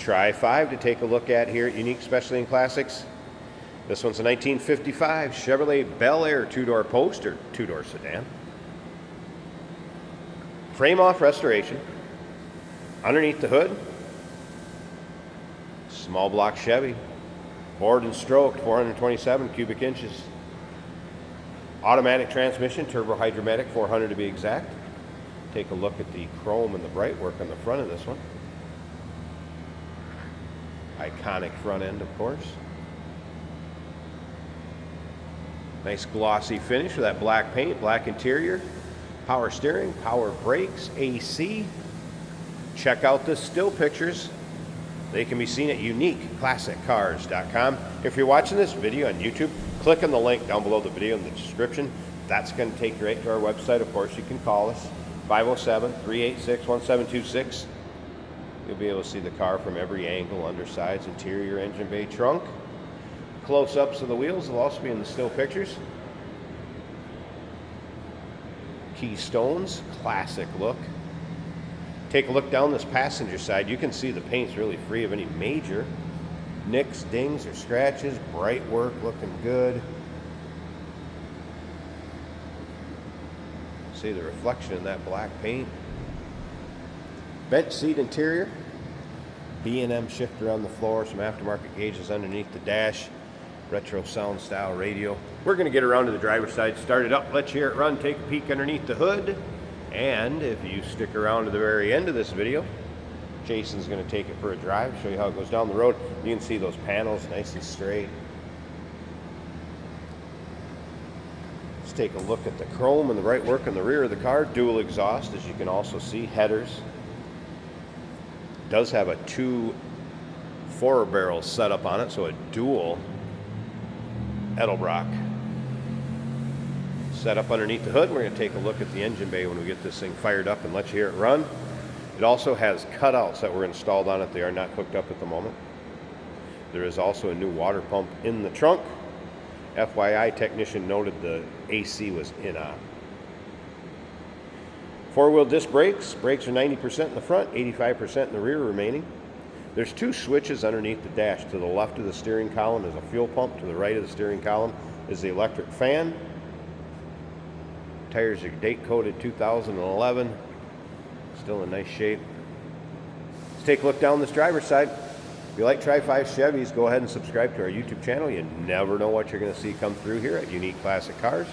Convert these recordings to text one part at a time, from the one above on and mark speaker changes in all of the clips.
Speaker 1: Tri-5 to take a look at here at Unique Specialty and Classics. This one's a 1955 Chevrolet Bel Air two-door post or two-door sedan. Frame off restoration. Underneath the hood, small block Chevy, bored and stroked, 427 cubic inches. Automatic transmission, turbo hydromatic, 400 to be exact. Take a look at the chrome and the bright work on the front of this one. Iconic front end, of course. Nice glossy finish with that black paint, black interior, power steering, power brakes, AC. Check out the still pictures. They can be seen at uniqueclassiccars.com. If you're watching this video on YouTube, click on the link down below the video in the description. That's going to take you right to our website. Of course, you can call us, 507-386-1726. You'll be able to see the car from every angle, undersides, interior, engine bay, trunk. Close-ups of the wheels will also be in the still pictures. Keystones, classic look. Take a look down this passenger side. You can see the paint's really free of any major nicks, dings, or scratches. Bright work, looking good. See the reflection in that black paint. Bench seat interior. B&M shifter on the floor. Some aftermarket gauges underneath the dash. Retro sound style radio. We're going to get around to the driver's side, start it up, let you hear it run, take a peek underneath the hood. And if you stick around to the very end of this video, Jason's going to take it for a drive, show you how it goes down the road. You can see those panels nice and straight. Let's take a look at the chrome and the bright work on the rear of the car. Dual exhaust, as you can also see, headers. Does have a 2 4-barrel setup on it, so a dual Edelbrock setup underneath the hood. We're going to take a look at the engine bay when we get this thing fired up and let you hear it run. It also has cutouts that were installed on it. They are not hooked up at the moment. There is also a new water pump in the trunk. FYI, technician noted the AC was in on. 4-wheel disc brakes. Brakes are 90% in the front, 85% in the rear remaining. There's 2 switches underneath the dash. To the left of the steering column is a fuel pump. To the right of the steering column is the electric fan. Tires are date-coded 2011. Still in nice shape. Let's take a look down this driver's side. If you like Tri-5 Chevys, go ahead and subscribe to our YouTube channel. You never know what you're going to see come through here at Unique Classic Cars.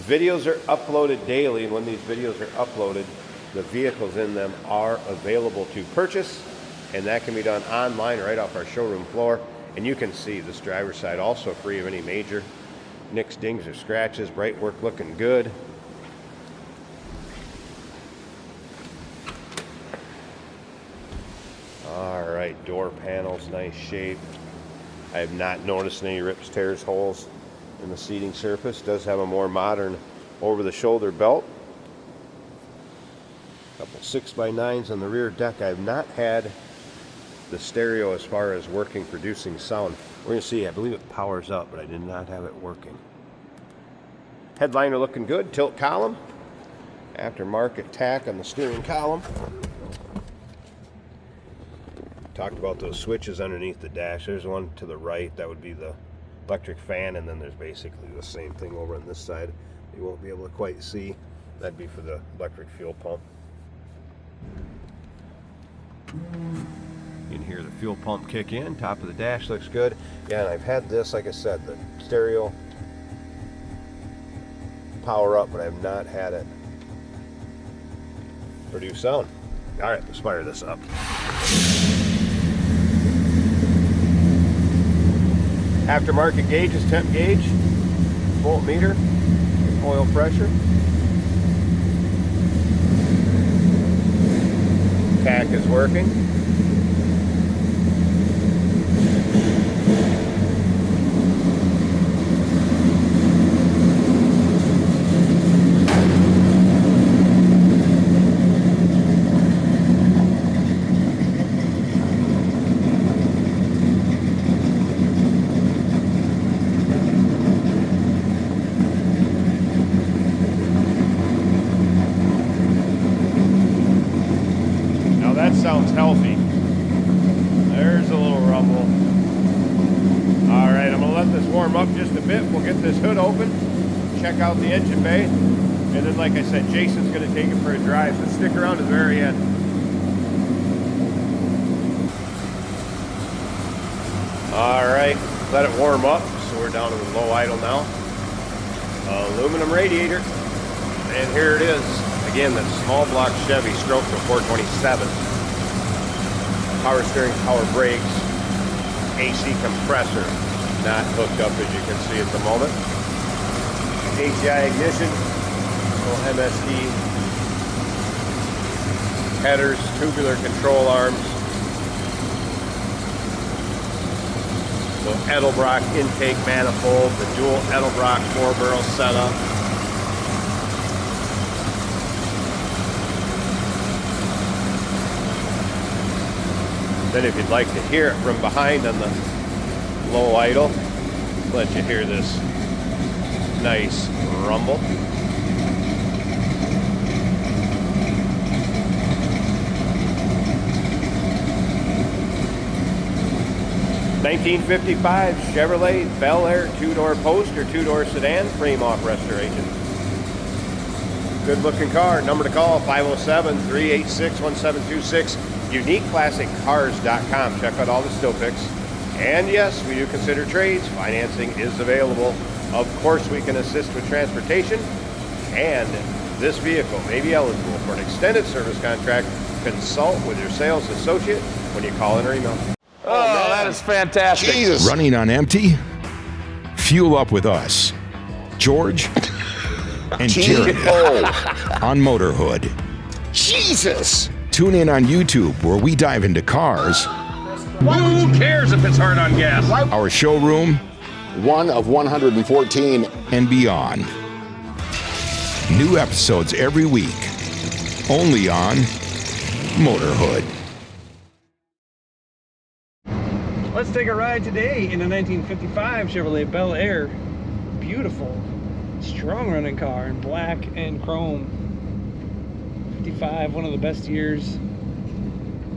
Speaker 1: Videos are uploaded daily, and when these videos are uploaded, the vehicles in them are available to purchase, and that can be done online right off our showroom floor. And you can see this driver's side also free of any major nicks, dings, or scratches. Bright work looking good. All right, door panels, nice shape. I have not noticed any rips, tears, holes in the seating surface. Does have a more modern over-the-shoulder belt. A couple 6x9s on the rear deck. I have not had the stereo as far as working, producing sound. We're going to see, I believe it powers up, but I did not have it working. Headliner looking good. Tilt column. Aftermarket tack on the steering column. Talked about those switches underneath the dash. There's one to the right. That would be the electric fan, and then there's basically the same thing over on this side. You won't be able to quite see. That'd be for the electric fuel pump. You can hear the fuel pump kick in. Top of the dash looks good. Yeah, and I've had this, like I said, the stereo power up, but I have not had it produce sound. All right, let's fire this up. Aftermarket gauges, temp gauge, voltmeter, oil pressure. Tack is working. Sounds healthy. warm up just a bit. We'll get this hood open, check out the engine bay, and then, like I said, Jason's going to take it for a drive. So stick around to the very end. All right, let it warm up. So we're down to the low idle now. Aluminum radiator, and here it is. Again, that small block Chevy stroke to 427. Power steering, power brakes, AC compressor, not hooked up as you can see at the moment. HDI ignition, little MSD, headers, tubular control arms, little Edelbrock intake manifold, the dual Edelbrock 4-barrel setup. Then if you'd like to hear it from behind on the low idle, let you hear this nice rumble. (1955) Chevrolet Bel Air 2-door post or 2-door sedan, frame off restoration. Good looking car. Number to call 507-386-1726. UniqueClassicCars.com. Check out all the still pics. And yes, we do consider trades. Financing is available. Of course, we can assist with transportation. And this vehicle may be eligible for an extended service contract. Consult with your sales associate when you call in or email.
Speaker 2: Oh, that is fantastic.
Speaker 3: Jesus.
Speaker 4: Running on empty? Fuel up with us, George and Jeremy on Motorhood.
Speaker 3: Jesus.
Speaker 4: Tune in on YouTube where we dive into cars,
Speaker 2: Who cares if it's hard on gas?
Speaker 4: our showroom,
Speaker 3: One of 114.
Speaker 4: and beyond. New episodes every week, only on Motorhood.
Speaker 5: Let's take a ride today in a 1955 Chevrolet Bel Air. Beautiful, strong running car in black and chrome. 55, one of the best years.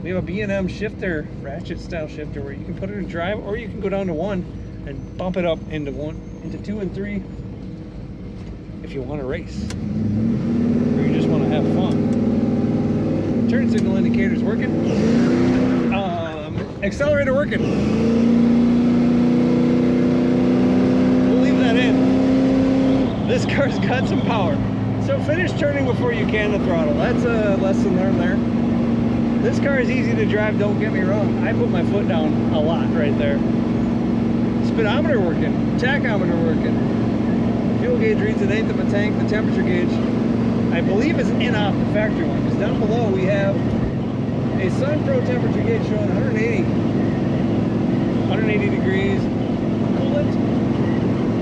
Speaker 5: We have a B&M shifter, ratchet style shifter, where you can put it in drive or you can go down to 1 and bump it up into 2 and 3 if you want to race or you just want to have fun. Turn signal indicator's working. Accelerator working. We'll leave that in. This car's got some power. So finish turning before you can the throttle. That's a lesson learned there. This car is easy to drive, don't get me wrong. I put my foot down a lot right there. Speedometer working, tachometer working. Fuel gauge reads an 1/8 of a tank. The temperature gauge, I believe, is in off the factory one, because down below we have a Sun Pro temperature gauge showing 180 degrees. Coolant.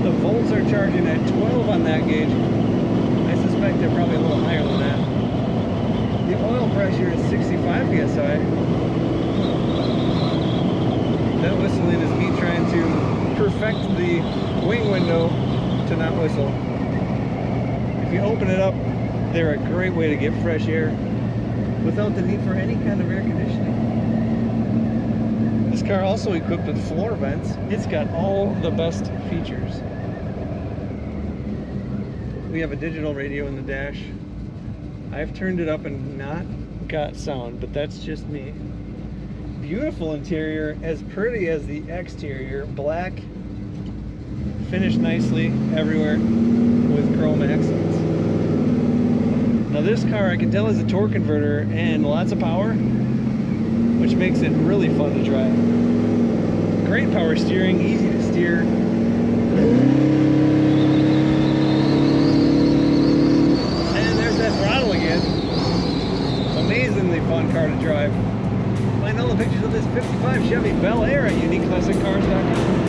Speaker 5: The volts are charging at 12 on that gauge. I suspect they're probably a little higher than that. The oil pressure is 65 psi. That whistling is me trying to perfect the wing window to not whistle. If you open it up, they're a great way to get fresh air without the need for any kind of air conditioning. This car also equipped with floor vents. It's got all the best features. We have a digital radio in the dash. I've turned it up and not got sound, but that's just me. Beautiful interior, as pretty as the exterior. Black, finished nicely everywhere with chrome accents. Now this car, I can tell, is a torque converter and lots of power, which makes it really fun to drive. Great power steering, easy to steer. And there's that throttle again. Amazingly fun car to drive. Find all the pictures of this 55 Chevy Bel Air at UniqueClassicCars.com.